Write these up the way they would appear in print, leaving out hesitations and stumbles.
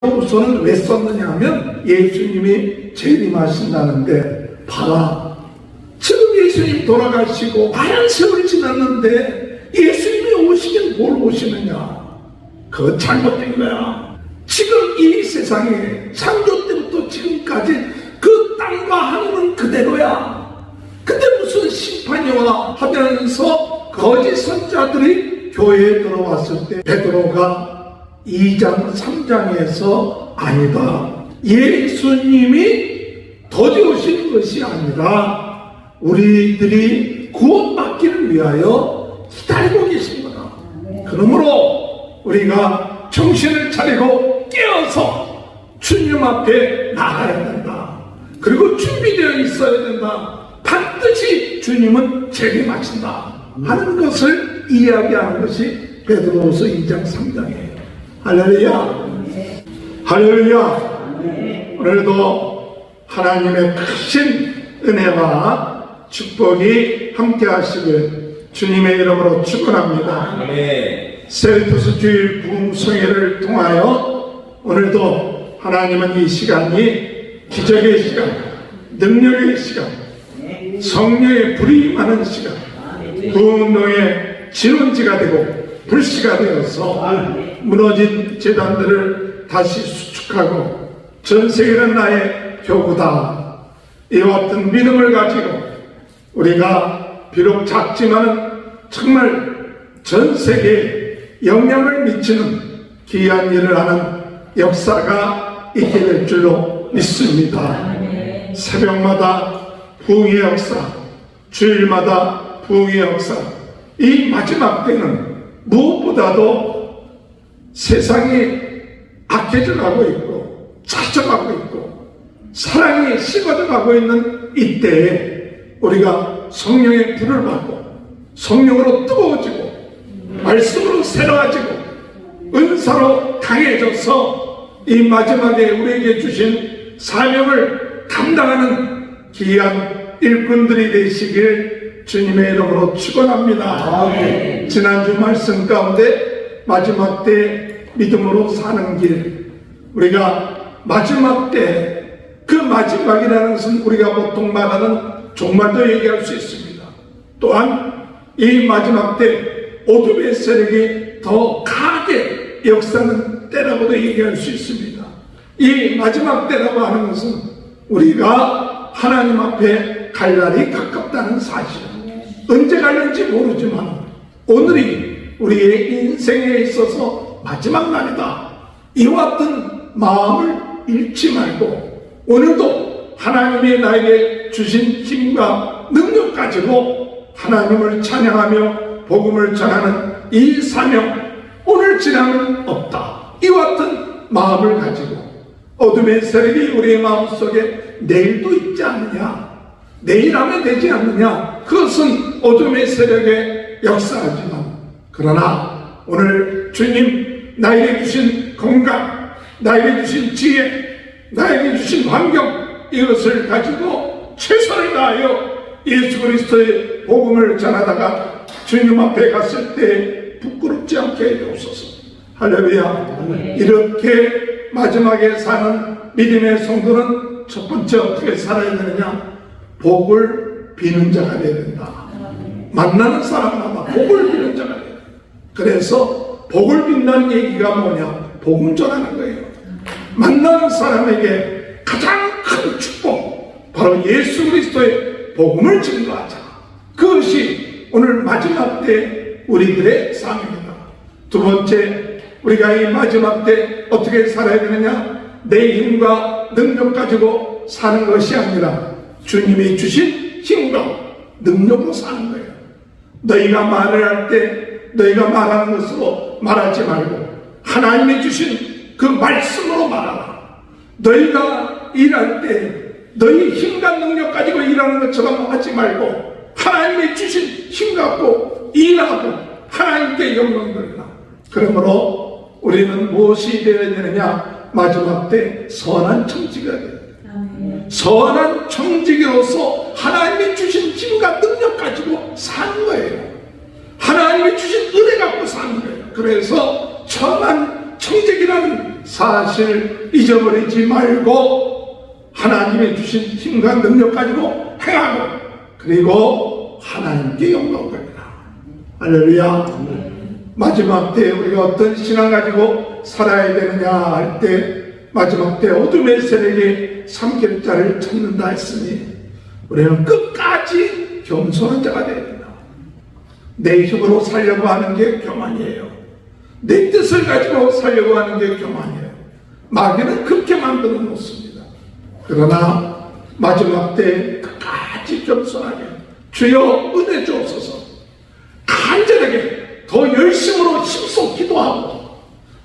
우선은 왜 썼느냐 하면 예수님이 재림하신다는데, 봐라, 지금 예수님 돌아가시고 많은 세월이 지났는데 예수님이 오시긴 뭘 오시느냐? 그거 잘못된 거야. 지금 이 세상에 창조 때부터 지금까지 그 땅과 하늘은 그대로야. 근데 무슨 심판이 와 하면서 거짓 선자들이 교회에 들어왔을 때 베드로가 2장 3장에서 아니다, 예수님이 더디 오시는 것이 아니라 우리들이 구원받기를 위하여 기다리고 계신 거다. 그러므로 우리가 정신을 차리고 깨어서 주님 앞에 나가야 된다. 그리고 준비되어 있어야 된다. 반드시 주님은 재림하신다 하는 것을 이야기하는 것이 베드로후서 2장 3장이에요. 할렐루야. 할렐루야. 오늘도 하나님의 크신 은혜와 축복이 함께 하시길 주님의 이름으로 축원합니다. 세리토스 주일 부흥성회를 통하여 오늘도 하나님은 이 시간이 기적의 시간, 능력의 시간, 성령의 불이 임하는 시간, 부흥동의 진원지가 되고 불씨가 되어서 무너진 제단들을 다시 수축하고 전 세계는 나의 교구다, 이와 같은 믿음을 가지고 우리가 비록 작지만 정말 전 세계에 영향을 미치는 귀한 일을 하는 역사가 있게 될 줄로 믿습니다. 새벽마다 부흥의 역사, 주일마다 부흥의 역사, 이 마지막 때는 무엇보다도 세상이 악해져 가고 있고 찾아가고 있고 사랑이 식어져 가고 있는 이때에 우리가 성령의 불을 받고 성령으로 뜨거워지고 말씀으로 새로워지고 은사로 강해져서 이 마지막에 우리에게 주신 사명을 감당하는 귀한 일꾼들이 되시길 주님의 이름으로 축원합니다. 지난주 말씀 가운데 마지막 때 믿음으로 사는 길, 우리가 마지막 때 그 마지막이라는 것은 우리가 보통 말하는 종말도 얘기할 수 있습니다. 또한 이 마지막 때 어둠의 세력이 더 강하게 역사하는 때라고도 얘기할 수 있습니다. 이 마지막 때라고 하는 것은 우리가 하나님 앞에 갈 날이 가깝다는 사실, 언제 갈는지 모르지만 오늘이 우리의 인생에 있어서 마지막 날이다, 이와 같은 마음을 잃지 말고 오늘도 하나님이 나에게 주신 힘과 능력 가지고 하나님을 찬양하며 복음을 전하는 이 사명, 오늘 지나면 없다, 이와 같은 마음을 가지고 어둠의 세력이 우리의 마음속에 내일도 있지 않느냐, 내일 하면 되지 않느냐, 그것은 어둠의 세력에 역사하지만, 그러나 오늘 주님 나에게 주신 건강, 나에게 주신 지혜, 나에게 주신 환경, 이것을 가지고 최선을 다하여 예수 그리스도의 복음을 전하다가 주님 앞에 갔을 때 부끄럽지 않게 해주옵소서. 할렐루야. 이렇게 마지막에 사는 믿음의 성도는 첫 번째 어떻게 살아야 되느냐? 복을 비는 자가 되어야 된다. 만나는 사람마다 복을 비는 자가 돼야 된다. 그래서 복을 빈다는 얘기가 뭐냐? 복음 전하는 거예요. 만나는 사람에게 가장 큰 축복, 바로 예수 그리스도의 복음을 증거하자. 그것이 오늘 마지막 때 우리들의 삶입니다. 두 번째, 우리가 이 마지막 때 어떻게 살아야 되느냐? 내 힘과 능력 가지고 사는 것이 아니라 주님이 주신 힘과 능력으로 사는 거예요. 너희가 말을 할 때 너희가 말하는 것으로 말하지 말고 하나님이 주신 그 말씀으로 말하라. 너희가 일할 때 너희 힘과 능력 가지고 일하는 것처럼 하지 말고 하나님이 주신 힘 갖고 일하고 하나님께 영광 돌리라. 그러므로 우리는 무엇이 되어야 되느냐? 마지막 때 선한 청지기가 되어야 돼요. 선한 청지기로서 하나님이 주신 힘과 능력 가지고 사는 거예요. 하나님이 주신 은혜 갖고 사는 거예요. 그래서 천한 청직이라는 사실 잊어버리지 말고 하나님의 주신 힘과 능력 가지고 행하고 그리고 하나님께 영광 돌리라. 할렐루야. 마지막 때에 우리가 어떤 신앙 가지고 살아야 되느냐 할 때 마지막 때 어둠의 세력이 삼킬 자를 찾는다 했으니 우리는 끝까지 겸손한 자가 되어야 된다. 내 힘으로 살려고 하는 게 교만이에요. 내 뜻을 가지고 살려고 하는 게 교만이에요. 마귀는 그렇게 만들어 놓습니다. 그러나 마지막 때 끝까지 겸손하게 주여 은혜 주옵소서. 간절하게 더 열심으로 힘써 기도하고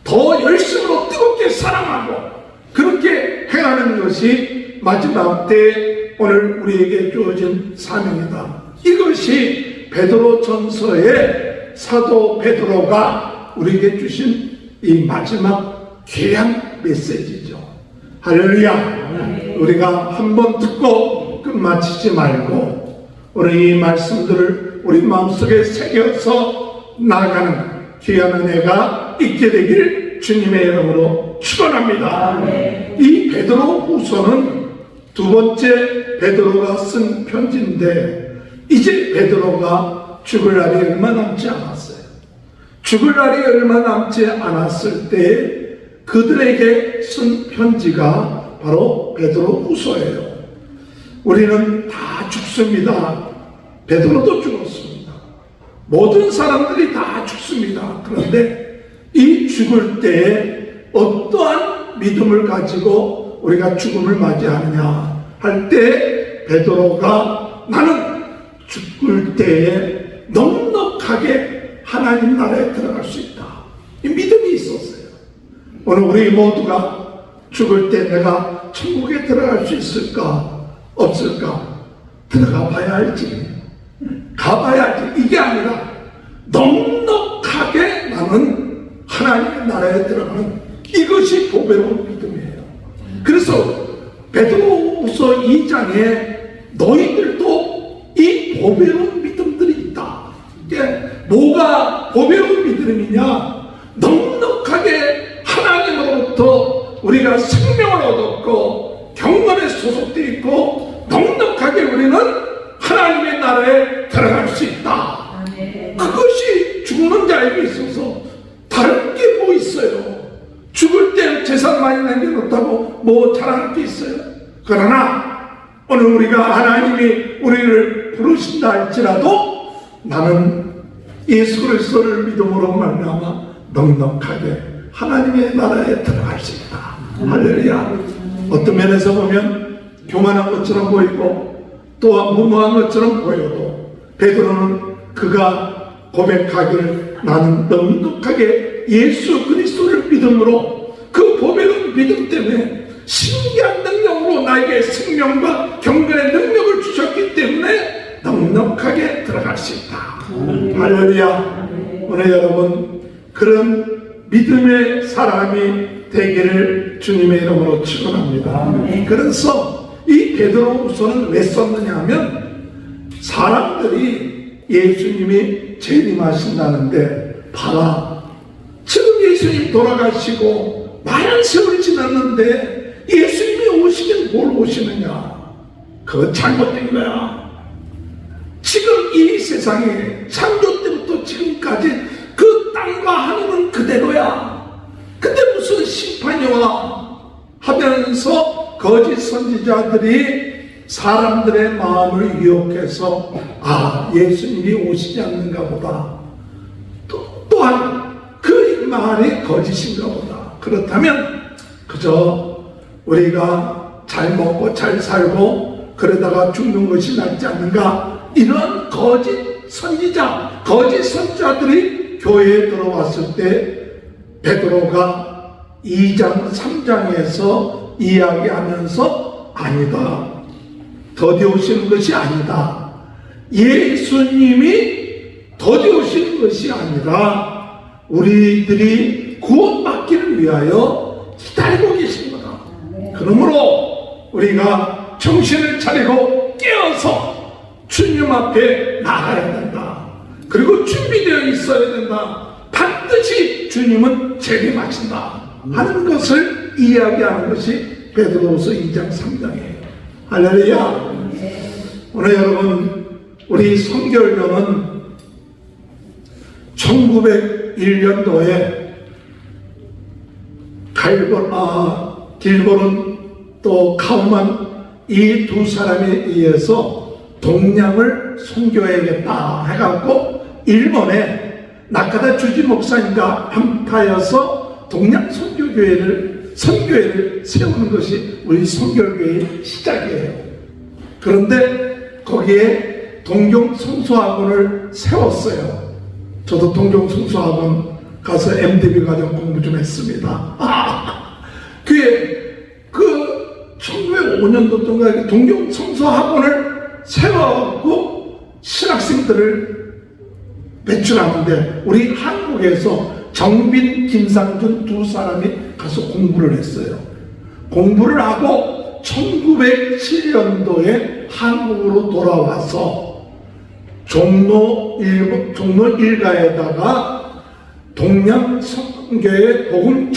더 열심으로 뜨겁게 사랑하고 그렇게 행하는 것이 마지막 때 오늘 우리에게 주어진 사명이다. 이것이 베드로전서의 사도 베드로가 우리에게 주신 이 마지막 귀한 메시지죠. 할렐루야. 우리가 한번 듣고 끝마치지 말고 오늘 이 말씀들을 우리 마음속에 새겨서 나아가는 귀한 은혜가 있게 되길 주님의 이름으로 축원합니다. 이 베드로후서는 두 번째 베드로가 쓴 편지인데 이제 베드로가 죽을 날이 얼마 남지 않았어요. 죽을 날이 얼마 남지 않았을 때 그들에게 쓴 편지가 바로 베드로후서예요. 우리는 다 죽습니다. 베드로도 죽었습니다. 모든 사람들이 다 죽습니다. 그런데 이 죽을 때에 어떠한 믿음을 가지고 우리가 죽음을 맞이하느냐 할 때 베드로가 나는 죽을 때에 넉넉하게 하나님 나라에 들어갈 수 있다. 이 믿음이 있었어요. 오늘 우리 모두가 죽을 때 내가 천국에 들어갈 수 있을까 없을까 들어가 봐야 알지. 가봐야지. 이게 아니라 넉넉하게 나는 하나님의 나라에 들어가는 이것이 보배로운 믿음이에요. 그래서 베드로후서 2장에 너희들도 이 보배로운 믿음들이 있다. 이게 뭐가 보배로운 믿음이냐? 넉넉하게 하나님으로부터 우리가 생명을 얻었고 경건에 소속되어 있고 넉넉하게 우리는 하나님의 나라에 들어갈 수 있다. 그것이 죽는 자에게 있어서 다른 게 뭐 있어요? 죽을 때 재산 많이 남겨놓다고 뭐 자랑할 게 있어요? 그러나 오늘 우리가 하나님이 우리를 부르신다 할지라도 나는 예수 그리스도를 믿음으로 말미암아 넉넉하게 하나님의 나라에 들어갈 수 있다. 할렐루야. 어떤 면에서 보면 교만한 것처럼 보이고 또한 무모한 것처럼 보여도 베드로는 그가 고백하기를 나는 넉넉하게 예수 그리스도를 믿음으로 그 보배로운 믿음 때문에 신기한 능력으로 나에게 생명과 경건의 능력을 주셨기 때문에 넉넉하게 들어갈 수 있다. 할렐루야. 오늘 여러분 그런 믿음의 사람이 되기를 주님의 이름으로 축원합니다. 그래서 이 베드로후서는 왜 썼느냐 하면 사람들이 예수님이 재림하신다는데 봐라 지금 예수님 돌아가시고 많은 세월이 지났는데 예수님이 오시긴 뭘 오시느냐? 그거 잘못된 거야. 지금 이 세상에 창조 때부터 지금까지 그 땅과 하늘은 그대로야. 근데 무슨 심판이 와 하면서 거짓 선지자들이 사람들의 마음을 유혹해서 예수님이 오시지 않는가 보다. 또한 그 말이 거짓인가 보다. 그렇다면 그저 우리가 잘 먹고 잘 살고 그러다가 죽는 것이 낫지 않는가. 이런 거짓 선지자, 거짓 선지자들이 교회에 들어왔을 때 베드로가 2장 3장에서 이야기하면서 아니다. 더디 오시는 것이 아니다. 예수님이 더디 오시는 것이 아니라 우리들이 구원받기를 위하여 기다리고 계신 거다. 그러므로 우리가 정신을 차리고 깨어서 주님 앞에 나가야 된다. 그리고 준비되어 있어야 된다. 반드시 반드시 주님은 재림하신다 하는 것을 이야기하는 것이 베드로후서 2장 3장이에요. 할렐루야. 오늘 여러분, 우리 성결교는 1901년도에 길본은 또 카우만 이 두 사람에 의해서 동양을 선교해야겠다 해갖고 일본에 나카다 주지 목사님과 함께하여서 동양 선교회를 세우는 것이 우리 선교교회의 시작이에요. 그런데 거기에 동경성소학원을 세웠어요. 저도 동경성소학원 가서 MDB 과정 공부 좀 했습니다. 그 1905년도인가 동경성소학원을 세워갖고 신학생들을 배출하는데 우리 한국에서 정빈, 김상준 두 사람이 가서 공부를 했어요. 공부를 하고 1907년도에 한국으로 돌아와서 종로 일가에다가 동양 성교회 복음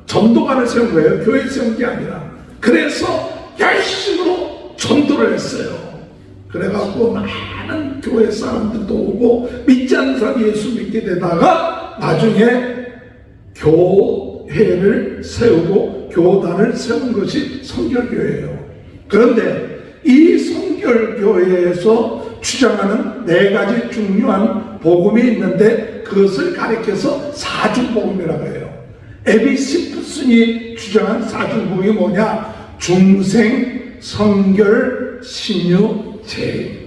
전도관을 세운 거예요. 교회 세운 게 아니라. 그래서 열심으로 전도를 했어요. 그래갖고 많은 교회 사람들도 오고 믿지 않는 사람이 예수 믿게 되다가 나중에 교회를 세우고 교단을 세운 것이 성결교회예요. 그런데 이 성결교회에서 주장하는 네 가지 중요한 복음이 있는데 그것을 가리켜서 사중복음이라고 해요. 에비 시프슨이 주장한 사중복음이 뭐냐? 중생, 성결, 신유, 재림.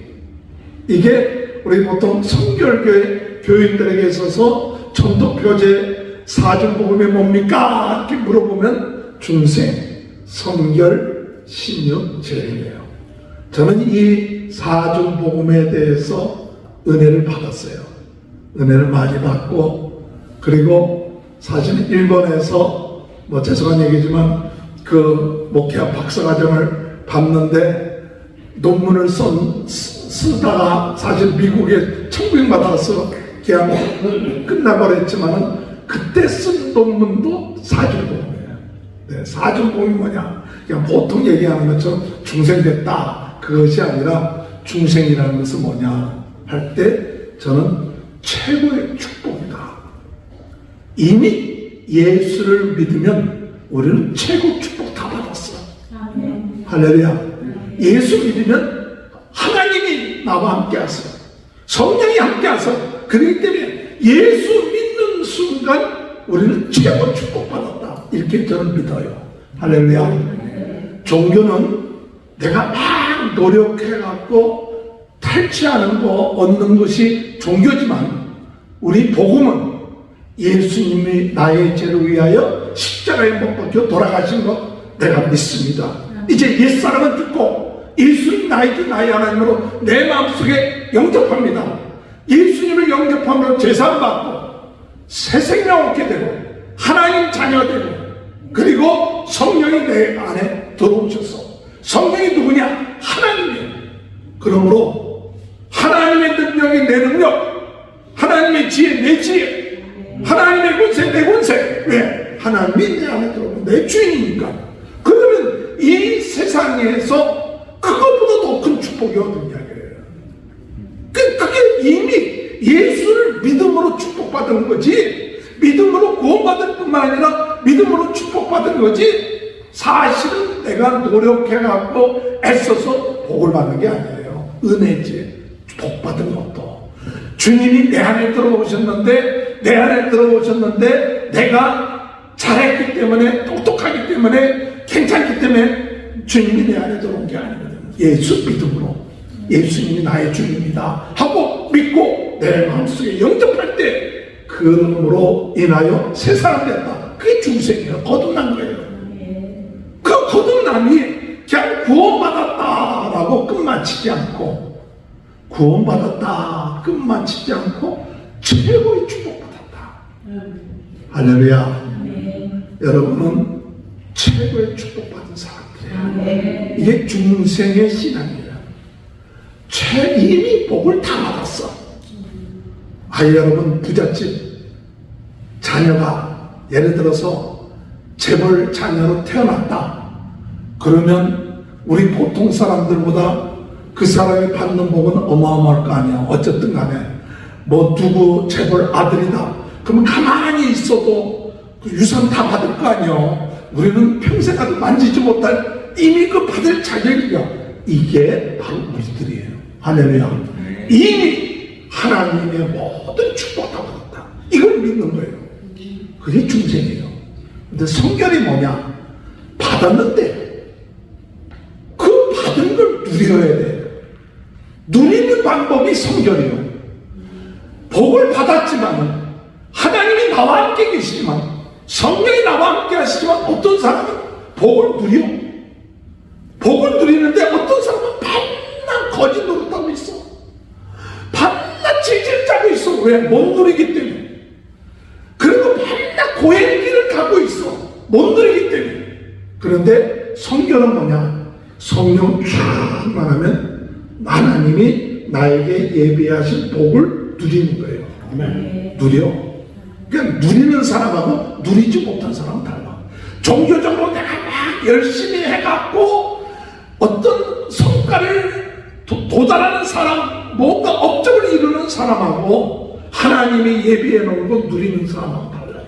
이게 우리 보통 성결교회 교인들에게 있어서 전도표제 사중복음이 뭡니까? 이렇게 물어보면 중생, 성결, 신유, 재림이에요. 저는 이 사중복음에 대해서 은혜를 받았어요. 은혜를 많이 받고, 그리고 사실 일본에서 죄송한 얘기지만 그 목회학 박사과정을 받는데 논문을 쓰다가 사실 미국에 청구인 받아서 그냥 끝나버렸지만은 그때 쓴 논문도 사중복음이에요. 네, 사중복음이 뭐냐? 그냥 보통 얘기하는 것처럼 중생됐다 그것이 아니라 중생이라는 것은 뭐냐 할 때 저는 최고의 축복이다. 이미 예수를 믿으면 우리는 최고 축복 다 받았어. 할렐루야. 예수 믿으면 하나님이 나와 함께 하세요. 성령이 함께 하세요. 그렇기 때문에 예수 믿는 순간 우리는 최고 축복 받았다. 이렇게 저는 믿어요. 할렐루야. 종교는 내가 막 노력해갖고 탈취하는 거 얻는 것이 종교지만 우리 복음은 예수님이 나의 죄를 위하여 십자가에 못 박혀 돌아가신 것 내가 믿습니다. 이제 옛사람은 죽고 예수님 나의 주 나의 하나님으로 내 마음속에 영접합니다. 예수님을 영접함으로 제사를 받고 새 생명 얻게 되고 하나님 자녀가 되고 그리고 성령이 내 안에 들어오셔서 성령이 누구냐? 하나님이에요. 그러므로 하나님의 능력이 내 능력, 하나님의 지혜 내 지혜, 하나님의 권세 내 권세. 왜? 하나님이 내 안에 들어오면 내 주인이니까. 그러면 이 세상에서 그것보다 더 큰 축복이 어떤 이야기예요. 그게 이미 예수를 믿음으로 축복받은 거지, 믿음으로 구원받을 뿐만 아니라 믿음으로 축복받은 거지, 사실은 내가 노력해갖고 애써서 복을 받는 게 아니에요. 은혜지. 복 받은 것도 주님이 내 안에 들어오셨는데 내가 잘했기 때문에, 똑똑하기 때문에, 괜찮기 때문에 주님이 내 안에 들어온 게 아니거든요. 예수 믿음으로 예수님이 나의 주님이다 하고 믿고 내 마음속에 영접할 때 그놈으로 인하여 새 사람 됐다. 그게 중생이에요. 거듭난 거예요. 그 거듭남이 그냥 구원받았다라고 끝마치지 않고, 구원받았다 끝마치지 않고 최고의 축복받았다. 할렐루야. 여러분은 최고의 축복받은 사람들이에요. 이게 중생의 신앙이에요. 이미 복을 다 받았어. 여러분 부잣집 자녀가 예를 들어서 재벌 자녀로 태어났다. 그러면 우리 보통 사람들보다 그 사람이 받는 복은 어마어마할 거 아니야. 어쨌든 간에 뭐 누구 재벌 아들이다. 그러면 가만히 있어도 그 유산 다 받을 거 아니야. 우리는 평생 가도 만지지 못할 이미 그 받을 자격이야. 이게 바로 우리들이에요. 할렐루야. 이미 하나님의 모든 축복 다 받았다. 이걸 믿는 거예요. 그게 중생이에요. 근데 성결이 뭐냐? 받았는데 그 받은 걸 누려야 돼요. 누리는 방법이 성결이에요. 복을 받았지만 하나님이 나와 함께 계시지만 성령이 나와 함께 하시지만 어떤 사람은 복을 누려. 복을 누리는데 어떤 사람은 밤낮 거짓 노릇하고 있어. 밤낮 질질 짜고 있어. 왜? 못 누리기 때문에. 그리고 밤낮 고행의 길을 가고 있어. 못 누리기 때문에. 그런데 성결은 뭐냐? 성령 충만하면 하나님이 나에게 예비하신 복을 누리는 거예요. 누려. 그러니까 누리는 사람하고 누리지 못한 사람은 달라. 종교적으로 내가 막 열심히 해갖고 어떤 성과를 도달하는 사람, 뭔가 업적을 이루는 사람하고 하나님이 예비해 놓은 거 누리는 사람하고 달라요.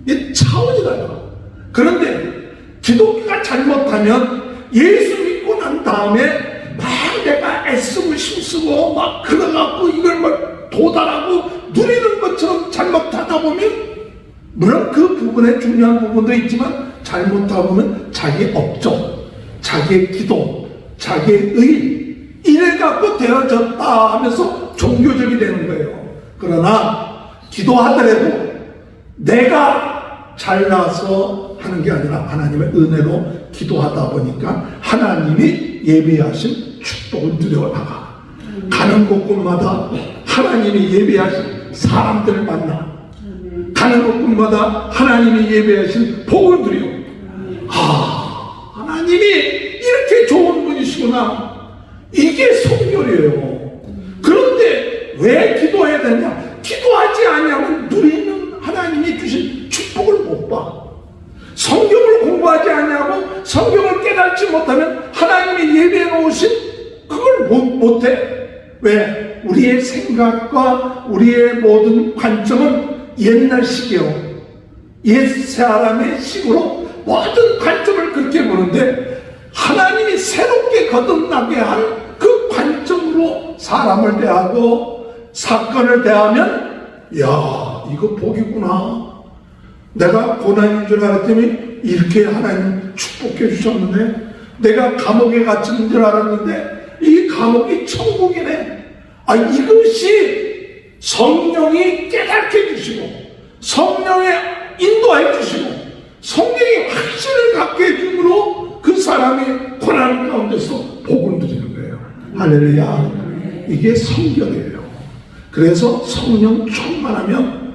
이 차원이 달라. 그런데 기독교가 잘못하면 예수 믿고 난 다음에 막 내가 애쓰고 힘쓰고 막 그래갖고 이걸 막 도달하고 누리는 것처럼 잘못하다 보면 물론 그 부분에 중요한 부분도 있지만 잘못하다 보면 자기 업적, 자기의 기도, 자기의 의 이래 갖고 되어졌다 하면서 종교적이 되는 거예요. 그러나 기도하더라도 내가 잘나서 하는 게 아니라 하나님의 은혜로 기도하다 보니까 하나님이 예비하신 축복을 누려나가. 가는 곳곳마다 하나님이 예비하신 사람들을 만나. 가는 곳곳마다 하나님이 예비하신 복을 누려. 하나님이 이렇게 좋은 분이시구나. 이게 성결이에요. 그런데 왜 기도해야 되냐? 기도하지 않으면 누리는 하나님이 주신 축복을 못 봐. 성경을 공부하지 않냐고 성경을 깨닫지 못하면 하나님이 예비해 놓으신 그걸 못해. 왜? 우리의 생각과 우리의 모든 관점은 옛날식이요. 옛 사람의 식으로 모든 관점을 그렇게 보는데 하나님이 새롭게 거듭나게 한 그 관점으로 사람을 대하고 사건을 대하면 야 이거 복이구나. 내가 고난인 줄 알았더니 이렇게 하나님 축복해 주셨는데 내가 감옥에 갇힌 줄 알았는데 이 감옥이 천국이네. 이것이 성령이 깨닫게 해주시고 성령이 인도해 주시고 성령이 확신을 갖게 해줌으로 그 사람이 고난 가운데서 복을 누리는 거예요. 할렐루야. 이게 성결이에요. 그래서 성령 충만하면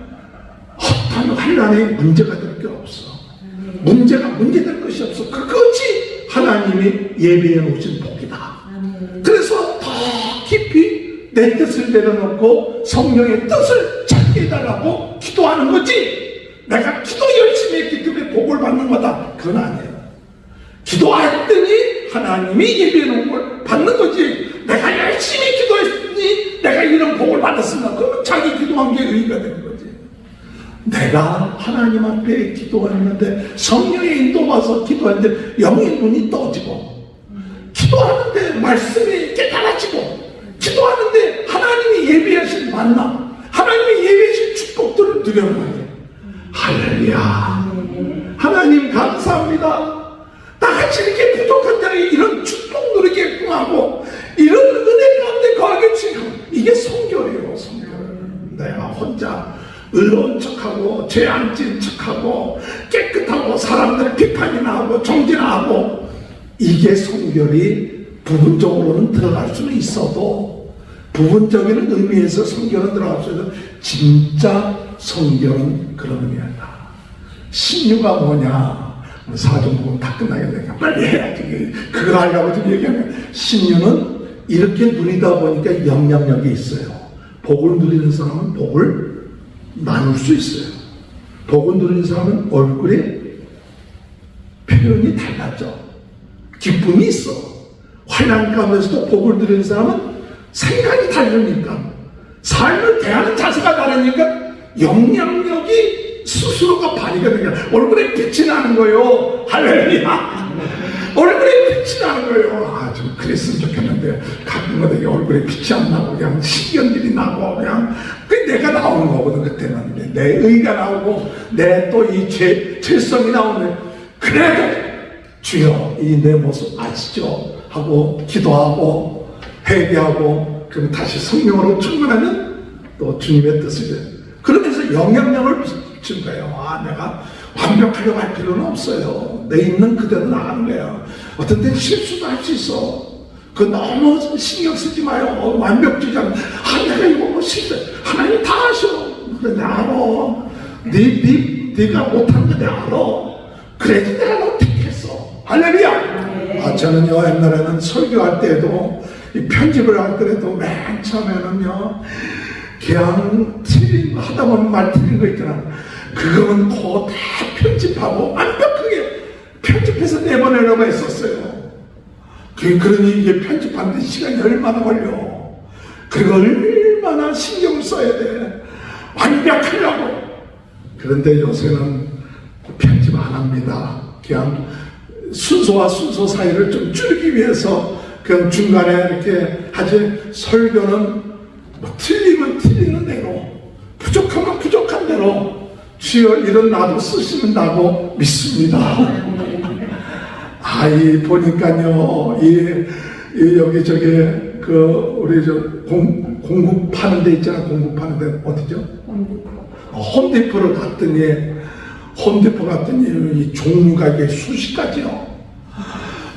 헛한 환난에 문제가 될 게 없어. 문제될 것이 없어. 그것이 하나님이 예비해 놓으신 복이다. 그래서 더 깊이 내 뜻을 내려놓고 성령의 뜻을 찾게 해달라고 기도하는 거지. 내가 기도 열심히 했기 때문에 복을 받는 거다. 그건 아니에요. 기도했더니 하나님이 예비해 놓은 걸 받는 거지. 내가 열심히 기도했더니 내가 이런 복을 받았습니다. 그러면 자기 기도한 게 의의가 되는 거지. 내가 하나님 앞에 기도했는데 성령의 인도받아서 기도했는데 영의 눈이 떠지고 기도하는데 말씀이 깨달아지고 기도하는데 하나님이 예비하신 만나 하나님이 예비하신 축복들을 누려는 거예요. 할렐루야. 하나님 감사합니다. 나같이 이렇게 부족한 자에게 이런 축복 누리게끔 하고 이런 은혜 가운데 거하게 주시고 이게 성결이에요. 성결. 내가 혼자 의로운 척하고 죄 안 지은 척하고 깨끗하고 사람들 비판이나 하고 정죄나 하고 이게 성결이 부분적으로는 들어갈 수는 있어도 부분적인 의미에서 성결은 들어갈 수 있어도 진짜 성결은 그런 의미였다. 신유가 뭐냐? 사정보면 다 끝나겠네. 빨리 해야지. 그거 하려고 좀 얘기하면 신유는 이렇게 누리다 보니까 영향력이 있어요. 복을 누리는 사람은 복을 나눌 수 있어요. 복을 누리는 사람은 얼굴에 표현이 달라져. 기쁨이 있어. 환난 가운데서도 복을 누리는 사람은 생각이 다르니까, 삶을 대하는 자세가 다르니까 영향력이 스스로가 발휘가 되니까 얼굴에 빛이 나는 거예요. 할렐루야. 얼굴에 빛이 나는 거예요. 아, 좀 그랬으면 좋겠는데 가끔은 되게 얼굴에 빛이 안 나고 그냥 신경질이 나고 그냥 내가 나오는 거거든. 그때는 내 의가 나오고 내 또 이 죄성이 나오는데, 그래도 주여 이 내 모습 아시죠? 하고 기도하고 회개하고 그러면 다시 성령으로 충만하면 또 주님의 뜻을, 그러면서 영향력을 미친 거예요. 아, 내가 완벽하려고 할 필요는 없어요. 내 있는 그대로 나가는 거예요. 어떤 때는 실수도 할 수 있어. 그 너무 신경 쓰지 마요. 완벽주의자는 내가 이거 뭐 실수, 하나님 다 하셔. 그래, 내가 알아. 네가 못하는 거 내가 알아. 그래도 내가 너 택했어. 할렐루야. 저는요, 옛날에는 설교할 때도 이 편집을 할 때도 맨 처음에는요, 그냥 하다 보면 말 틀린 거 있잖아. 그거는 다 편집하고 완벽하게 편집해서 내보내려고 했었어요. 그러니 이게 편집하는데 시간이 얼마나 걸려. 그리고 얼마나 신경을 써야 돼. 완벽하려고. 그런데 요새는 편집 안 합니다. 그냥 순서와 순서 사이를 좀 줄이기 위해서 그냥 중간에 이렇게 하지, 설교는 뭐 틀리면 틀리는 대로, 부족하면 부족한 대로 주여 이런 나도 쓰시는다고 믿습니다. 이 보니까요, 여기저기 우리 공구 파는 데 있잖아. 공구 파는 데 어디죠? 홈디포를 갔더니 이 종류가 이게 수십 가지요.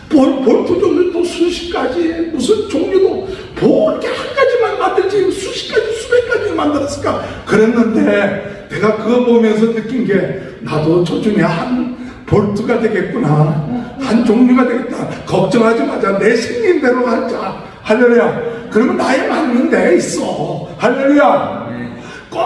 볼트 종류도 수십 가지, 무슨 종류도 뭐 이렇게 한 가지만 만들지 수십 가지, 수백 가지 만들었을까 그랬는데, 내가 그거 보면서 느낀 게, 나도 저 중에 한 볼트가 되겠구나, 한 종류가 되겠다. 걱정하지 마자. 내 생긴대로 하자. 할렐루야. 그러면 나에 맞는 데 있어. 할렐루야. 꼭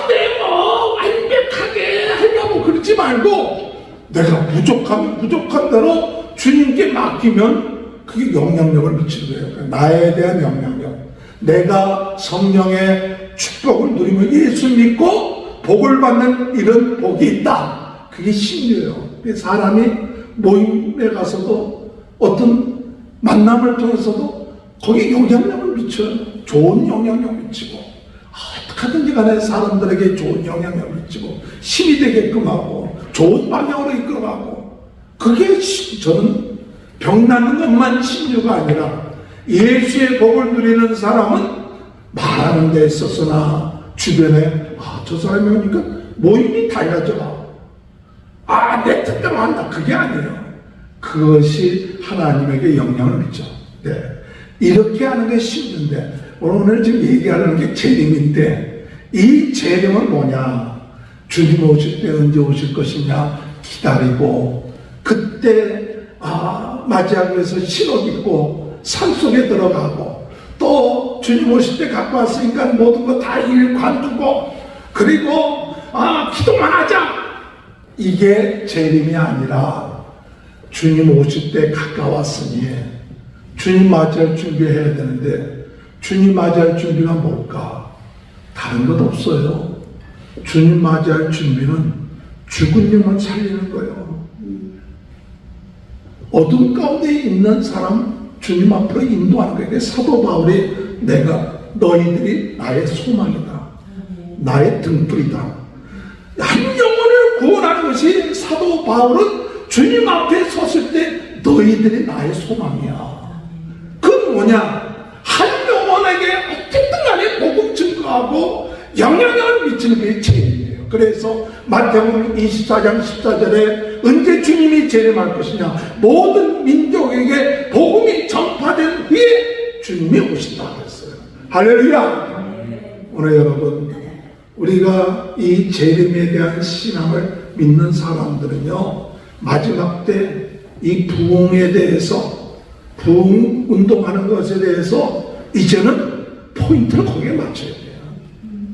내가 완벽하게 하려고 그러지 말고, 내가 부족하면 부족한 대로 주님께 맡기면 그게 영향력을 미치는 거예요. 나에 대한 영향력. 내가 성령의 축복을 누리면 예수 믿고 복을 받는 이런 복이 있다. 그게 신료예요. 사람이 모임에 가서도 어떤 만남을 통해서도 거기에 영향력을 미쳐요. 좋은 영향력을 미치고, 어떻게든지 간에 사람들에게 좋은 영향력을 미치고 힘이 되게끔 하고 좋은 방향으로 이끌어가고, 그게 저는 병 나는 것만 신유가 아니라 예수의 복을 누리는 사람은 말하는 데 있어서나 주변에 저 사람이 오니까 모임이 달라져. 내 뜻대로 한다. 그게 아니에요. 그것이 하나님에게 영향을 미쳐. 네. 이렇게 하는 게 쉽는데, 오늘 지금 얘기하는 게 재림인데, 이 재림은 뭐냐? 주님 오실 때 언제 오실 것이냐? 기다리고, 그때 맞이하기 위해서 신옷 입고 산속에 들어가고, 또 주님 오실 때 갖고 왔으니까 모든 거 다 일 관두고, 그리고 기도만 하자. 이게 재림이 아니라 주님 오실 때 가까웠으니 주님 맞이할 준비해야 되는데, 주님 맞이할 준비가 뭘까? 다른 것 없어요. 주님 맞이할 준비는 죽은 영혼 살리는 거예요. 어둠 가운데 있는 사람 주님 앞으로 인도하는 거예요. 사도 바울이 너희들이 나의 소망이다, 나의 등불이다. 한 영혼을 구원하는 것이, 사도 바울은 주님 앞에 섰을 때 너희들이 나의 소망이야. 그건 뭐냐? 한 영혼에게 어쨌든 간에 복음 증거하고 영향력을 미치는 게 재림이에요. 그래서 마태복음 24장 14절에 언제 주님이 재림할 것이냐? 모든 민족에게 복음이 전파된 후에 주님이 오신다고 했어요. 할렐루야. 오늘 여러분, 우리가 이 재림에 대한 신앙을 믿는 사람들은요, 마지막 때 이 부흥에 대해서, 부흥 운동하는 것에 대해서 이제는 포인트를 거기에 맞춰야 돼요.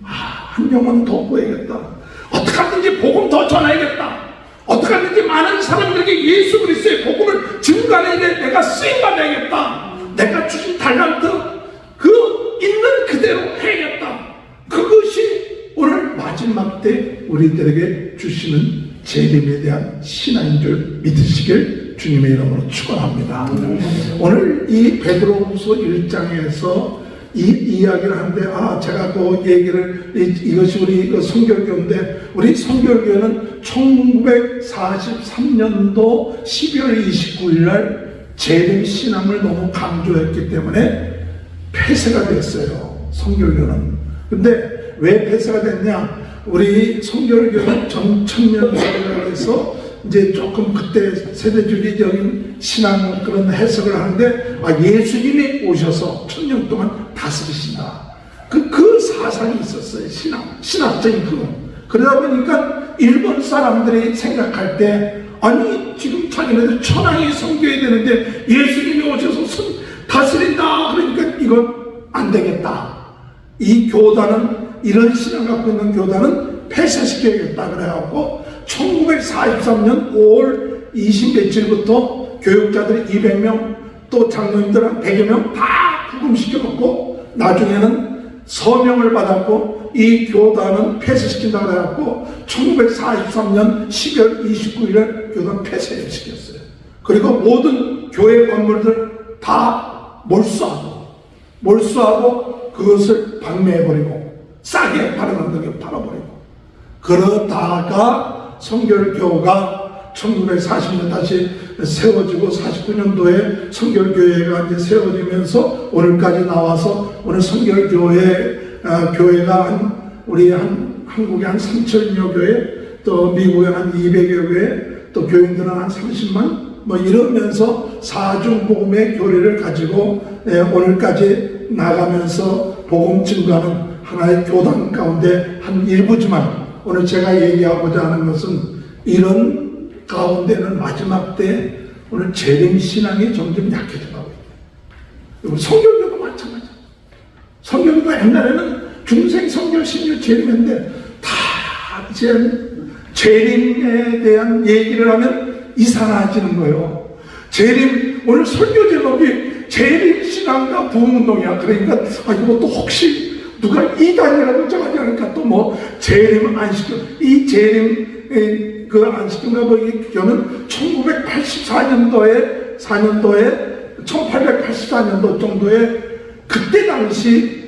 한 영혼 더 구해야겠다. 어떻게든지 하든지 복음 더 전해야겠다. 어떻게 하든지 많은 사람들에게 예수 그리스도의 복음을 증거하는 데 내가 쓰임받아야겠다. 내가 주신 달란트 그 있는 그대로 해야겠다. 그것이 오늘 마지막 때 우리들에게 주시는 재림에 대한 신앙인 줄 믿으시길 주님의 이름으로 축원합니다. 오늘 이 베드로후서 1장에서 이 이야기를 하는데, 제가 그 얘기를, 이것이 우리 그 성결교인데, 우리 성결교는 1943년도 12월 29일 날 재림신앙을 너무 강조했기 때문에 폐쇄가 됐어요, 성결교는. 근데 왜 폐쇄가 됐냐? 우리 성결교는 정천년사라고 해서 이제 조금 그때 세대주의적인 신앙 그런 해석을 하는데, 예수님이 오셔서 1000년 동안 다스리신다. 그 사상이 있었어요. 신학적인 그거. 그러다 보니까 일본 사람들이 생각할 때, 아니 지금 자기네들 천황이 섬겨야 되는데 예수님이 오셔서 다스린다. 그러니까 이건 안 되겠다. 이 교단은, 이런 신앙 갖고 있는 교단은 폐쇄시켜야겠다. 그래갖고 1943년 5월 20며칠부터 교육자들이 200명, 또 장로님들 한 100여 명 다 구금시켜놓고, 나중에는 서명을 받았고 이 교단은 폐쇄시킨다고 해갖고 1943년 12월 29일에 교단 폐쇄시켰어요. 그리고 모든 교회 건물들 다 몰수하고 그것을 방매해버리고 싸게 팔아버리고 그러다가 성결교가 1940년 다시 세워지고 49년도에 성결교회가 이제 세워지면서 오늘까지 나와서 오늘 성결교회가 우리 한국에 한 3천여 교회, 또 미국에 한 200여 교회, 또 교인들은 한 30만 이러면서 사중복음의 교리를 가지고 오늘까지 나가면서 복음 증거하는 하나의 교단 가운데 한 일부지만, 오늘 제가 얘기하고자 하는 것은 이런 가운데는 마지막 때 오늘 재림신앙이 점점 약해져 가고 있대요. 성결교도 마찬가지예요. 성결교도 옛날에는 중생, 성결, 신유, 재림인데 다 이제 재림에 대한 얘기를 하면 이상해지는 거예요. 재림, 오늘 설교 제목이 재림신앙과 부흥운동이야. 그러니까 이거 또 혹시 누가 이단이라고 정하지 않을까, 또 재림 안 시켜. 이 재림 안 시킨가 이 교는 1984년도에 1884년도 정도에 그때 당시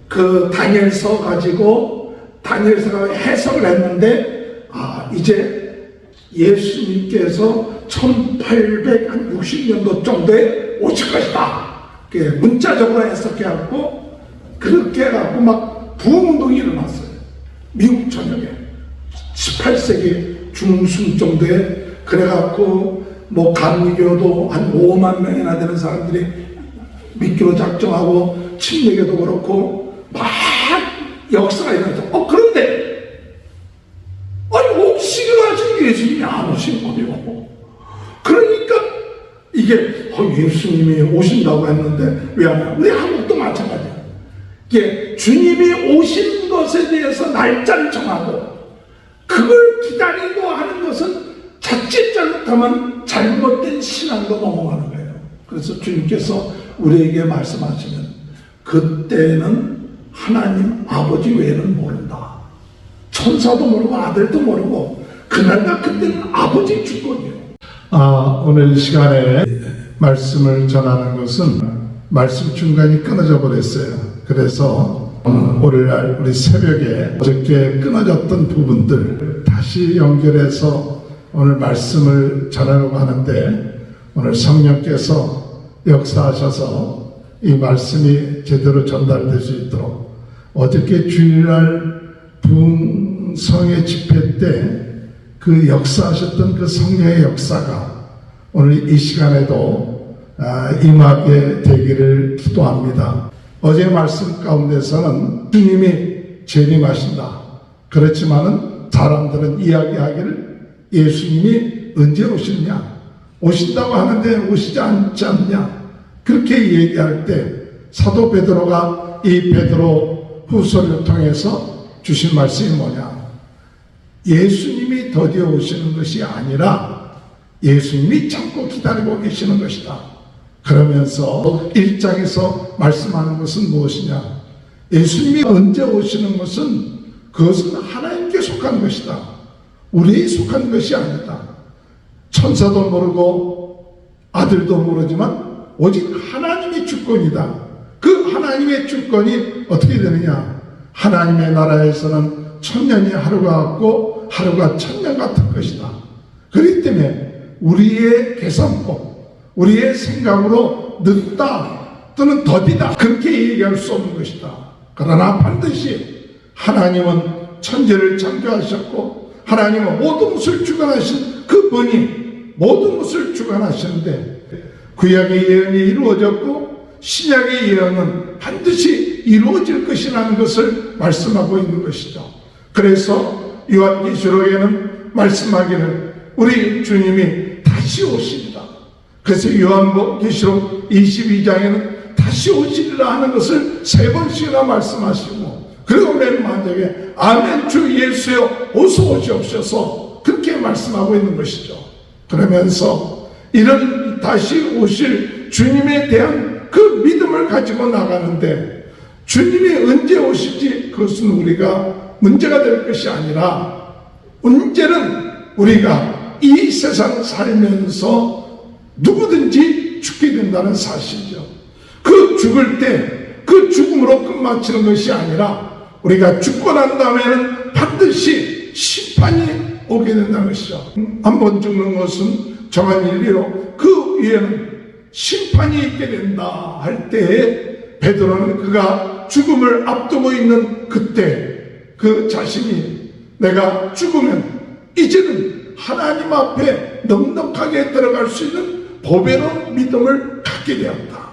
그 다니엘서 가지고 다니엘서가 해석을 했는데, 이제 예수님께서 1860년도 정도에 오실 것이다. 문자적으로 해석해갖고 그렇게 해갖고 막 부흥운동이 일어났어요. 미국 전역에 18세기 중순 정도에. 그래갖고 감리교도 한 5만 명이나 되는 사람들이 믿기로 작정하고, 침례교도 그렇고 막 역사가 일어났죠. 그런데 오시기로 하신 예수님이 안 오신 거예요. 그러니까 이게 예수님이 오신다고 했는데 왜 안 해요? 우리 한국도 마찬가지예요. 이게 주님이 오신 것에 대해서 날짜를 정하고 그걸 기다리고 하는 것은 자칫 잘못하면 잘못된 신앙으로 넘어가는 거예요. 그래서 주님께서 우리에게 말씀하시면 그때는 하나님 아버지 외에는 모른다. 천사도 모르고 아들도 모르고 그날과 그때는 아버지 주권이에요. 오늘 시간에 말씀을 전하는 것은 말씀 중간이 끊어져 버렸어요. 그래서 오늘날 우리 새벽에 어저께 끊어졌던 부분들 다시 연결해서 오늘 말씀을 전하려고 하는데, 오늘 성령께서 역사하셔서 이 말씀이 제대로 전달될 수 있도록, 어저께 주일날 부흥성의 집회 때 그 역사하셨던 그 성령의 역사가 오늘 이 시간에도 임하게 되기를 기도합니다. 어제 말씀 가운데서는 주님이 재림하신다. 그렇지만은 사람들은 이야기하기를 예수님이 언제 오시느냐, 오신다고 하는데 오시지 않지 않냐, 그렇게 얘기할 때 사도 베드로가 이 베드로 후서를 통해서 주신 말씀이 뭐냐, 예수님이 더디어 오시는 것이 아니라 예수님이 참고 기다리고 계시는 것이다. 그러면서 1장에서 말씀하는 것은 무엇이냐? 예수님이 언제 오시는 것은 그것은 하나님께 속한 것이다. 우리에 속한 것이 아니다. 천사도 모르고 아들도 모르지만 오직 하나님의 주권이다. 그 하나님의 주권이 어떻게 되느냐? 하나님의 나라에서는 천년이 하루가 같고 하루가 천년 같은 것이다. 그렇기 때문에 우리의 계산법, 우리의 생각으로 늦다 또는 더디다 그렇게 얘기할 수 없는 것이다. 그러나 반드시 하나님은 천지를 창조하셨고 하나님은 모든 것을 주관하신 그 분이 모든 것을 주관하시는데 구약의 예언이 이루어졌고 신약의 예언은 반드시 이루어질 것이라는 것을 말씀하고 있는 것이죠. 그래서 요한계시록에는 말씀하기를 우리 주님이 다시 오시리라. 그래서 요한계시록 22장에는 다시 오시리라 하는 것을 3번씩이나 말씀하시고 그리고 맨 마지막에 아멘 주 예수여 어서 오시옵소서 그렇게 말씀하고 있는 것이죠. 그러면서 이런 다시 오실 주님에 대한 그 믿음을 가지고 나가는데 주님이 언제 오실지 그것은 우리가 문제가 될 것이 아니라 문제는 우리가 이 세상 살면서 누구든지 죽게 된다는 사실이죠. 그 죽을 때 그 죽음으로 끝마치는 것이 아니라 우리가 죽고 난 다음에는 반드시 심판이 오게 된다는 것이죠. 한번 죽는 것은 정한 일이로 그 위에는 심판이 있게 된다 할 때에 베드로는 그가 죽음을 앞두고 있는 그때 그 자신이 내가 죽으면 이제는 하나님 앞에 넉넉하게 들어갈 수 있는 보배로운 믿음을 갖게 되었다.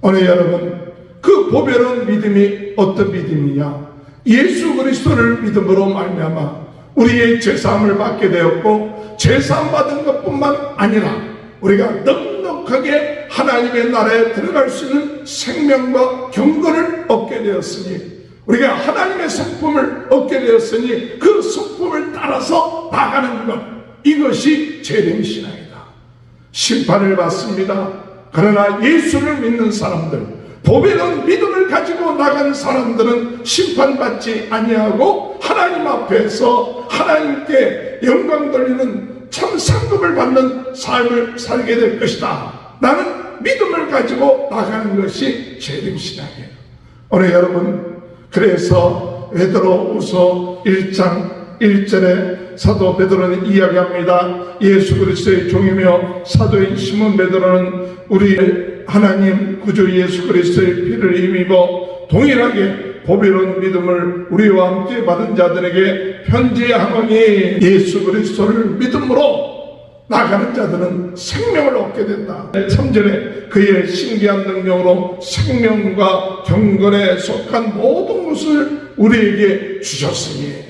오늘 여러분 그 보배로운 믿음이 어떤 믿음이냐? 예수 그리스도를 믿음으로 말미암아 우리의 죄사함을 받게 되었고 죄사함 받은 것뿐만 아니라 우리가 넉넉하게 하나님의 나라에 들어갈 수 있는 생명과 경건을 얻게 되었으니 우리가 하나님의 성품을 얻게 되었으니 그 성품을 따라서 나가는 것 이것이 재림신앙이다. 심판을 받습니다. 그러나 예수를 믿는 사람들 보배로운 믿음을 가지고 나간 사람들은 심판받지 아니하고 하나님 앞에서 하나님께 영광 돌리는 참 상급을 받는 삶을 살게 될 것이다. 나는 믿음을 가지고 나가는 것이 재림신앙이에요. 오늘 여러분 그래서 베드로후서 1장 1절에 사도 베드로는 이야기합니다. 예수 그리스도의 종이며 사도인 시몬 베드로는 우리 하나님 구주 예수 그리스도의 피를 힘입어 동일하게 보배로운 믿음을 우리와 함께 받은 자들에게 편지하노니 예수 그리스도를 믿음으로 나가는 자들은 생명을 얻게 된다. 3절에 그의 신기한 능력으로 생명과 경건에 속한 모든 것을 우리에게 주셨으니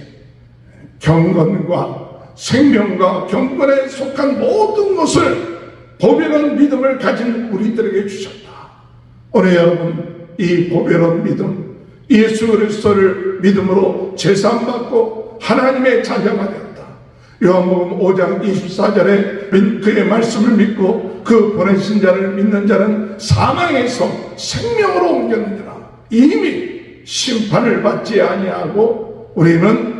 경건과 생명과 경건에 속한 모든 것을 보배로운 믿음을 가진 우리들에게 주셨다. 오늘 여러분 이 보배로운 믿음 예수 그리스도를 믿음으로 제사함받고 하나님의 자녀가 되었다. 요한복음 5장 24절에 그의 말씀을 믿고 그 보내신 자를 믿는 자는 사망에서 생명으로 옮겼느니라. 이미 심판을 받지 아니하고 우리는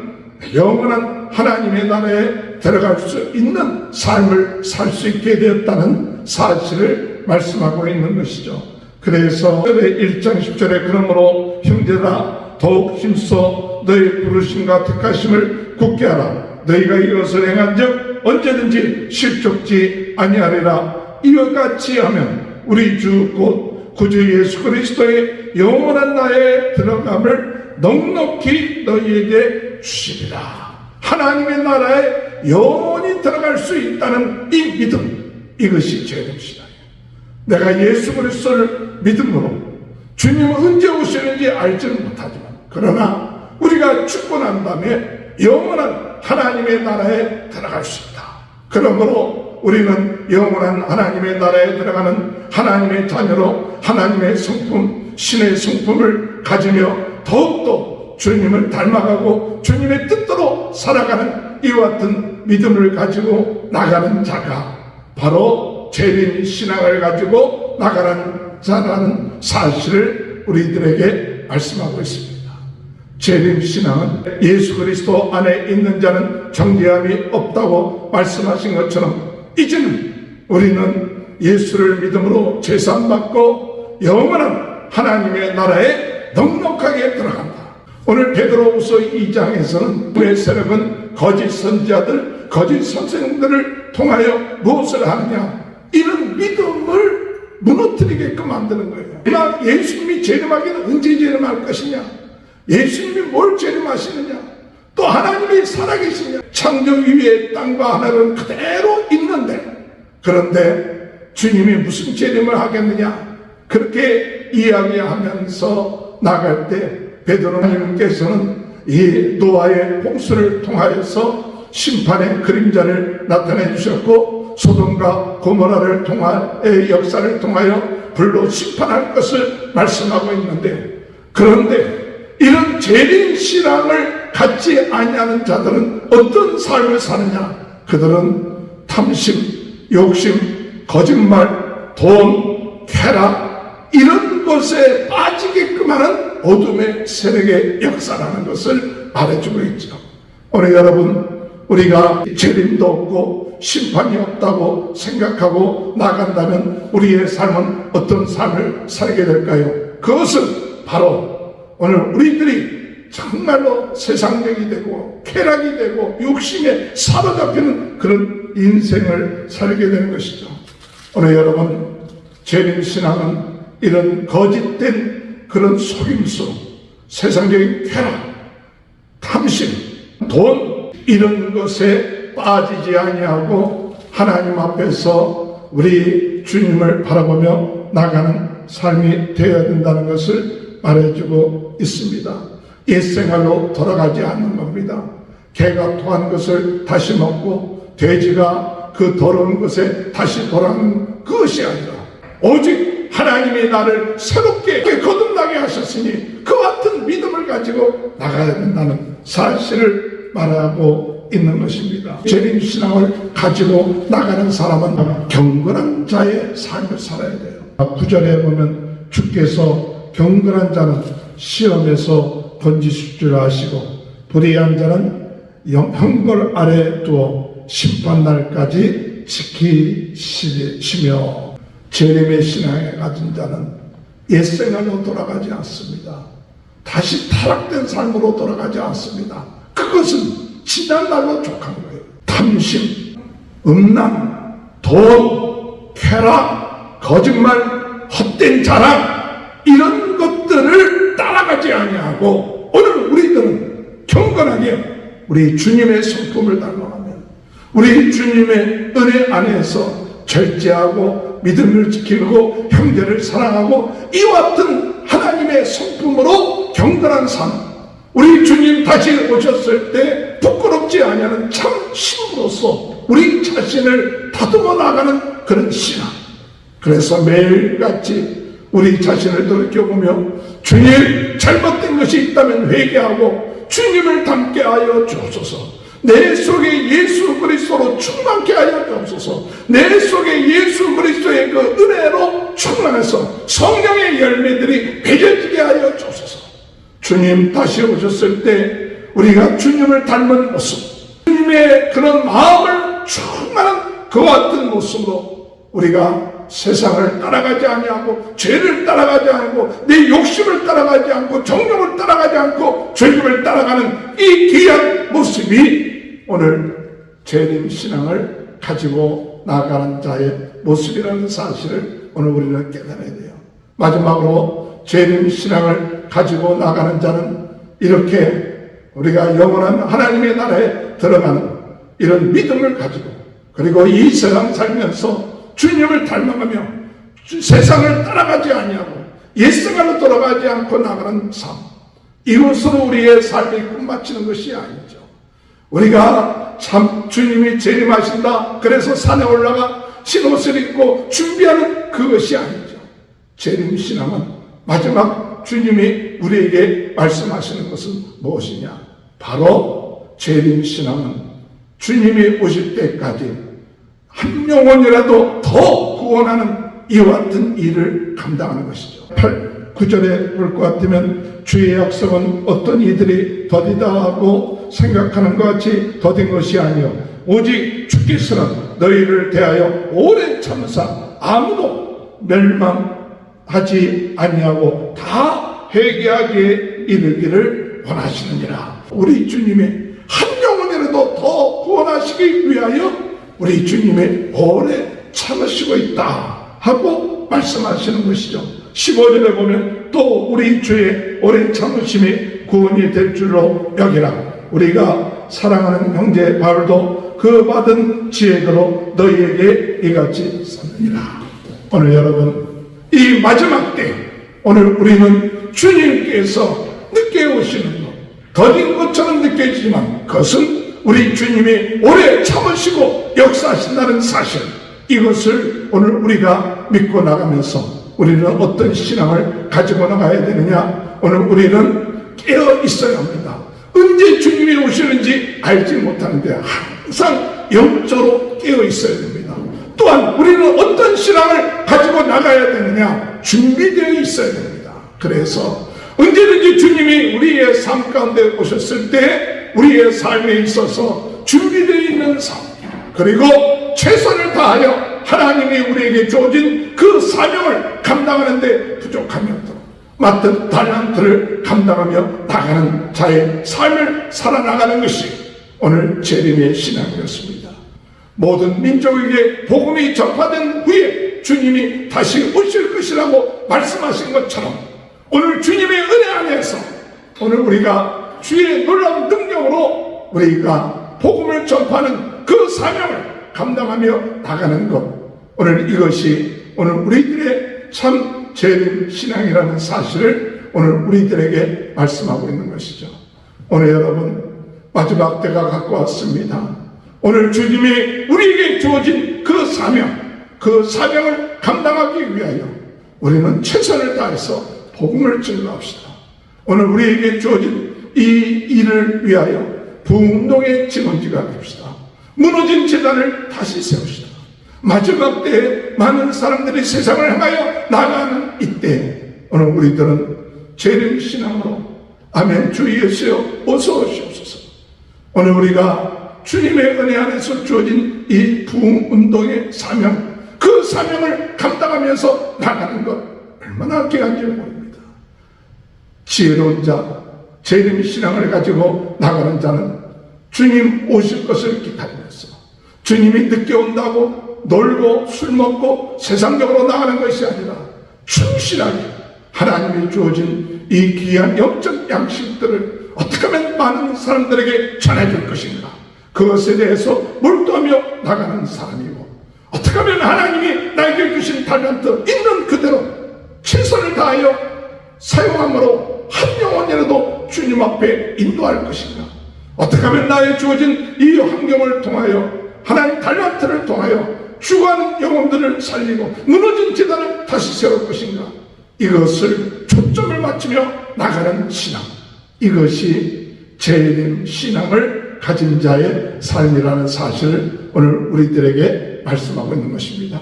영원한 하나님의 나라에 들어갈 수 있는 삶을 살 수 있게 되었다는 사실을 말씀하고 있는 것이죠. 그래서 1장 10절에 그러므로 형제라 더욱 힘써 너희 부르심과 택하심을 굳게 하라. 너희가 이것을 행한 즉 언제든지 실족지 아니하리라. 이와 같이 하면 우리 주 곧 구주 예수 그리스도의 영원한 나라에 들어감을 넉넉히 너희에게 주시리라. 하나님의 나라에 영원히 들어갈 수 있다는 이 믿음 이것이 재림신앙이에요. 내가 예수 그리스도를 믿음으로 주님은 언제 오시는지 알지는 못하지만 그러나 우리가 죽고 난 다음에 영원한 하나님의 나라에 들어갈 수 있다. 그러므로 우리는 영원한 하나님의 나라에 들어가는 하나님의 자녀로 하나님의 성품, 신의 성품을 가지며 더욱더 주님을 닮아가고 주님의 뜻대로 살아가는 이와 같은 믿음을 가지고 나가는 자가 바로 재림신앙을 가지고 나가는 자라는 사실을 우리들에게 말씀하고 있습니다. 재림신앙은 예수 그리스도 안에 있는 자는 정죄함이 없다고 말씀하신 것처럼 이제는 우리는 예수를 믿음으로 제사받고 영원한 하나님의 나라에 넉넉하게 들어간다. 오늘 베드로후서 2장에서는 왜 세력은 거짓 선지자들, 거짓 선생들을 통하여 무엇을 하느냐? 이런 믿음을 무너뜨리게끔 만드는 거예요. 그러나 예수님이 재림하기는 언제 재림할 것이냐? 예수님이 뭘 재림하시느냐? 또 하나님이 살아계시냐? 창조 위에 땅과 하늘은 그대로 있는데, 그런데 주님이 무슨 재림을 하겠느냐? 그렇게 이야기하면서 나갈 때 베드로님께서는 이 노아의 홍수를 통하여서 심판의 그림자를 나타내 주셨고, 소돔과 고모라를 통하여 역사를 통하여 불로 심판할 것을 말씀하고 있는데, 그런데 이런 재림 신앙을 갖지 아니하는 자들은 어떤 삶을 사느냐? 그들은 탐심, 욕심, 거짓말, 돈, 쾌락 이런 것에 빠지게끔 하는 어둠의 세력의 역사라는 것을 말해주고 있죠. 오늘 여러분, 우리가 재림도 없고 심판이 없다고 생각하고 나간다면 우리의 삶은 어떤 삶을 살게 될까요? 그것은 바로 오늘 우리들이 정말로 세상적이 되고 쾌락이 되고 욕심에 사로잡히는 그런 인생을 살게 되는 것이죠. 오늘 여러분, 재림신앙은 이런 거짓된 그런 속임수, 세상적인 쾌락, 탐심, 돈 이런 것에 빠지지 아니하고 하나님 앞에서 우리 주님을 바라보며 나가는 삶이 되어야 된다는 것을 말해주고 있습니다. 옛생활로 돌아가지 않는 겁니다. 개가 토한 것을 다시 먹고 돼지가 그 더러운 것에 다시 돌아가는 그것이 아니라 오직 하나님이 나를 새롭게 거듭나게 하셨으니 그와 같은 믿음을 가지고 나가야 된다는 사실을 말하고 있는 것입니다. 재림신앙을 가지고 나가는 사람은 경건한 자의 삶을 살아야 돼요. 9절에 보면 주께서 경건한 자는 시험에서 건지실 줄 아시고 불의한 자는 형벌 아래 두어 심판날까지 지키시며, 재림의 신앙에 가진 자는 옛생활로 돌아가지 않습니다. 다시 타락된 삶으로 돌아가지 않습니다. 그것은 지난날로 족한 거예요. 탐심, 음란, 돈, 쾌락, 거짓말, 헛된 자랑 이런 것들을 따라가지 아니하고 오늘 우리들은 경건하게 우리 주님의 성품을 닮아가면 우리 주님의 은혜 안에서 절제하고 믿음을 지키고 형제를 사랑하고 이와 같은 하나님의 성품으로 경건한 삶, 우리 주님 다시 오셨을 때 부끄럽지 아니하는 참 신으로서 우리 자신을 다듬어 나가는 그런 신앙. 그래서 매일같이 우리 자신을 돌이켜보며 주님 잘못된 것이 있다면 회개하고 주님을 닮게 하여 주옵소서. 내 속에 예수 그리스도로 충만케 하여 주옵소서. 내 속에 예수 그리스도의 그 은혜로 충만해서 성령의 열매들이 맺어지게 하여 주옵소서. 주님 다시 오셨을 때 우리가 주님을 닮은 모습, 주님의 그런 마음을 충만한 그와 같은 모습으로 우리가 세상을 따라가지 아니하고 죄를 따라가지 않고 내 욕심을 따라가지 않고 정욕을 따라가지 않고 죄를 따라가는 이 귀한 모습이 오늘 재림신앙을 가지고 나아가는 자의 모습이라는 사실을 오늘 우리는 깨달아야 돼요. 마지막으로 재림신앙을 가지고 나가는 자는 이렇게 우리가 영원한 하나님의 나라에 들어가는 이런 믿음을 가지고, 그리고 이 세상 살면서 주님을 닮아가며 세상을 따라가지 아니하고 옛생활로 돌아가지 않고 나가는 삶, 이것으로 우리의 삶이 끝마치는 것이 아니죠. 우리가 참 주님이 재림하신다 그래서 산에 올라가 신옷을 입고 준비하는 그것이 아니죠. 재림신앙은 마지막 주님이 우리에게 말씀하시는 것은 무엇이냐? 바로 재림신앙은 주님이 오실 때까지 한 영혼이라도 더 구원하는 이와 같은 일을 감당하는 것이죠. 9절에 볼 것 같으면 주의 약속은 어떤 이들이 더디다 하고 생각하는 것 같이 더딘 것이 아니요 오직 주께서는 너희를 대하여 오래 참으사 아무도 멸망하지 아니하고 다 회개하기에 이르기를 원하시느니라. 우리 주님이 한 영혼이라도 더 구원하시기 위하여 우리 주님이 오래 참으시고 있다 하고 말씀하시는 것이죠. 15절에 보면 또 우리 주의 오래 참으심이 구원이 될 줄로 여기라. 우리가 사랑하는 형제 바울도 그 받은 지혜로 너희에게 이같이 썼느니라. 오늘 여러분 이 마지막 때 오늘 우리는 주님께서 늦게 오시는 것 더딘 것처럼 느껴지지만 그것은 우리 주님이 오래 참으시고 역사하신다는 사실, 이것을 오늘 우리가 믿고 나가면서 우리는 어떤 신앙을 가지고 나가야 되느냐? 오늘 우리는 깨어 있어야 합니다. 언제 주님이 오시는지 알지 못하는데 항상 영적으로 깨어 있어야 됩니다. 또한 우리는 어떤 신앙을 가지고 나가야 되느냐? 준비되어 있어야 됩니다. 그래서 언제든지 주님이 우리의 삶 가운데 오셨을 때 우리의 삶에 있어서 준비되어 있는 삶, 그리고 최선을 다하여 하나님이 우리에게 주어진 그 사명을 감당하는데 부족함이 없도록 맡은 달란트를 감당하며 나가는 자의 삶을 살아나가는 것이 오늘 재림의 신앙이었습니다. 모든 민족에게 복음이 전파된 후에 주님이 다시 오실 것이라고 말씀하신 것처럼 오늘 주님의 은혜 안에서 오늘 우리가 주의 놀라운 능력으로 우리가 복음을 전파하는 그 사명을 감당하며 나가는 것, 오늘 이것이 오늘 우리들의 참 재림 신앙이라는 사실을 오늘 우리들에게 말씀하고 있는 것이죠. 오늘 여러분 마지막 때가 갖고 왔습니다. 오늘 주님이 우리에게 주어진 그 사명, 그 사명을 감당하기 위하여 우리는 최선을 다해서 복음을 증거합시다. 오늘 우리에게 주어진 이 일을 위하여 부흥운동의 직원지가 됩시다. 무너진 재단을 다시 세웁시다. 마지막 때에 많은 사람들이 세상을 향하여 나가는 이때 오늘 우리들은 재림 신앙으로 아멘 주 예수여 어서 오시옵소서. 오늘 우리가 주님의 은혜 안에서 주어진 이 부흥운동의 사명, 그 사명을 감당하면서 나가는 것 얼마나 귀한지 모릅니다. 지혜로운 자, 재림 신앙을 가지고 나가는 자는 주님 오실 것을 기다리면서 주님이 늦게 온다고 놀고 술 먹고 세상적으로 나가는 것이 아니라 충실하게 하나님이 주어진 이 귀한 영적 양식들을 어떻게 하면 많은 사람들에게 전해줄 것인가, 그것에 대해서 몰두하며 나가는 사람이고, 어떻게 하면 하나님이 나에게 주신 달란트 있는 그대로 최선을 다하여 사용함으로 한 영혼이라도 주님 앞에 인도할 것인가, 어떻게 하면 나의 주어진 이 환경을 통하여 하나님 달란트를 통하여 죽어가는 영혼들을 살리고 무너진 재단을 다시 세울 것인가, 이것을 초점을 맞추며 나가는 신앙, 이것이 재림 신앙을 가진 자의 삶이라는 사실을 오늘 우리들에게 말씀하고 있는 것입니다.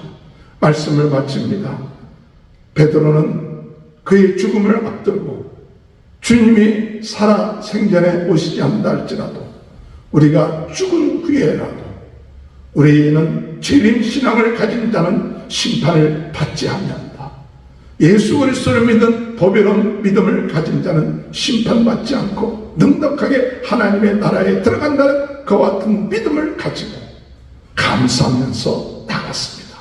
말씀을 마칩니다. 베드로는 그의 죽음을 앞두고 주님이 살아 생전에 오시지 않는다 할지라도 우리가 죽은 후에라도 우리는 재림 신앙을 가진 자는 심판을 받지 아니한다. 예수 그리스도를 믿는 보배로운 믿음을 가진 자는 심판받지 않고 넉넉하게 하나님의 나라에 들어간다는 그와 같은 믿음을 가지고 감사하면서 나갔습니다.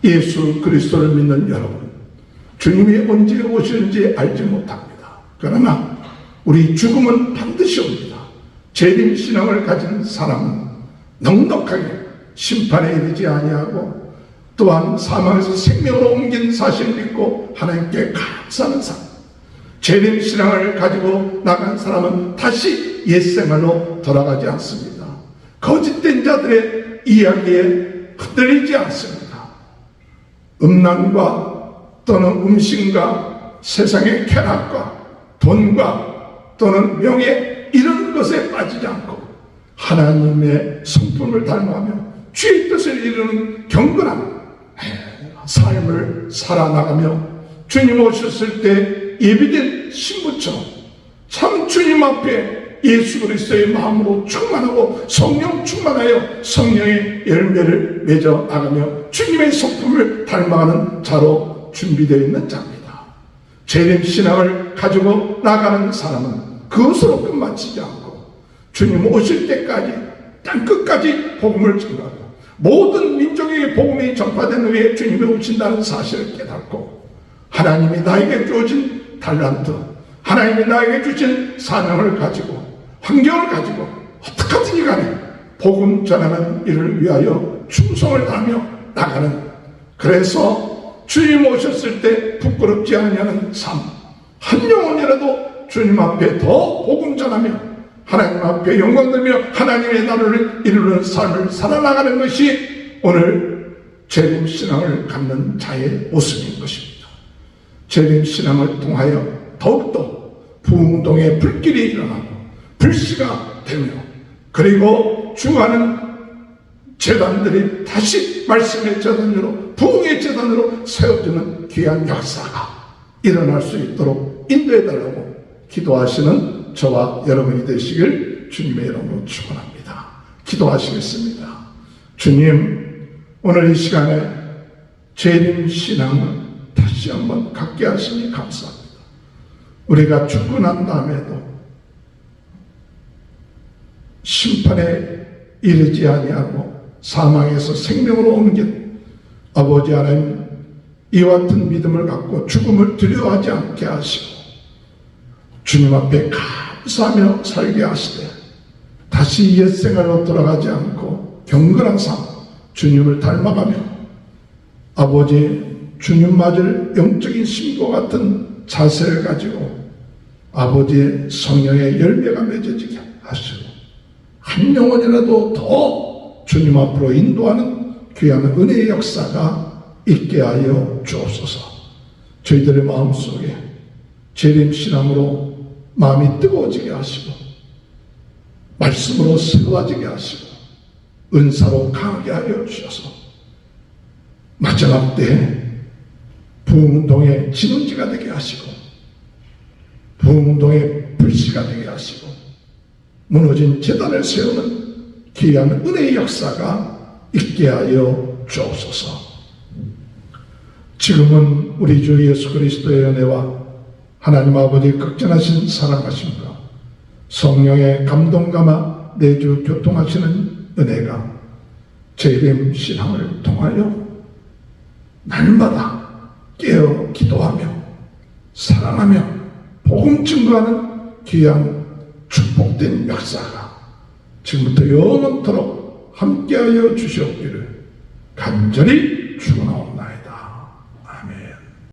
예수 그리스도를 믿는 여러분, 주님이 언제 오시는지 알지 못합니다. 그러나 우리 죽음은 반드시 옵니다. 재림 신앙을 가진 사람은 넉넉하게 심판에 이르지 아니하고 또한 사망에서 생명으로 옮긴 사실을 믿고 하나님께 감사하는 사람, 재림 신앙을 가지고 나간 사람은 다시 옛생활로 돌아가지 않습니다. 거짓된 자들의 이야기에 흔들리지 않습니다. 음란과 또는 음식과 세상의 쾌락과 돈과 또는 명예 이런 것에 빠지지 않고 하나님의 성품을 닮아가며 주의 뜻을 이루는 경건한 삶을 살아나가며 주님 오셨을 때 예비된 신부처럼 참 주님 앞에 예수 그리스도의 마음으로 충만하고 성령 충만하여 성령의 열매를 맺어 나가며 주님의 성품을 닮아가는 자로 준비되어 있는 자입니다. 재림 신앙을 가지고 나가는 사람은 그것으로 끝마치지 않고 주님 오실 때까지 땅끝까지 복음을 전하고 모든 민족에게 복음이 전파된 후에 주님이 오신다는 사실을 깨닫고 하나님이 나에게 주어진 달란트, 하나님이 나에게 주신 사명을 가지고 환경을 가지고 어떻게든지 간에 복음 전하는 일을 위하여 충성을 다하며 나가는, 그래서 주님 오셨을 때 부끄럽지 아니하는 삶, 한 영혼이라도 주님 앞에 더 복음 전하며 하나님 앞에 영광 돌리며 하나님의 나라를 이루는 삶을 살아나가는 것이 오늘 재림신앙을 갖는 자의 모습인 것입니다. 재림신앙을 통하여 더욱더 부흥동의 불길이 일어나고 불씨가 되며, 그리고 주하는 재단들이 다시 말씀의 재단으로 부흥의 재단으로 세워지는 귀한 역사가 일어날 수 있도록 인도해달라고 기도하시는 저와 여러분이 되시길 주님의 이름으로 축원합니다. 기도하시겠습니다. 주님, 오늘 이 시간에 재림신앙을 다시 한번 갖게 하시니 감사합니다. 우리가 죽고 난 다음에도 심판에 이르지 아니하고 사망에서 생명으로 옮긴 아버지 하나님, 이와 같은 믿음을 갖고 죽음을 두려워하지 않게 하시고 주님 앞에 감사하며 살게 하시되 다시 옛 생활로 돌아가지 않고 경건한 삶, 주님을 닮아가며 아버지 주님 맞을 영적인 신과 같은 자세를 가지고 아버지의 성령의 열매가 맺어지게 하시고 한 영혼이라도 더 주님 앞으로 인도하는 귀한 은혜의 역사가 있게 하여 주옵소서. 저희들의 마음속에 재림신앙으로 마음이 뜨거워지게 하시고 말씀으로 새로워지게 하시고 은사로 강하게 하여 주셔서 마지막 때에 부흥운동의 진원지가 되게 하시고 부흥운동의 불씨가 되게 하시고 무너진 재단을 세우는 귀한 은혜의 역사가 있게 하여 주옵소서. 지금은 우리 주 예수 그리스도의 은혜와 하나님 아버지의 극진하신 사랑하심과 성령의 감동감화 내주 교통하시는 은혜가 재림 신앙을 통하여 날마다 깨어 기도하며 사랑하며 복음 증거하는 귀한 축복된 역사가 지금부터 영원토록 함께하여 주시옵기를 간절히 축원하옵나이다.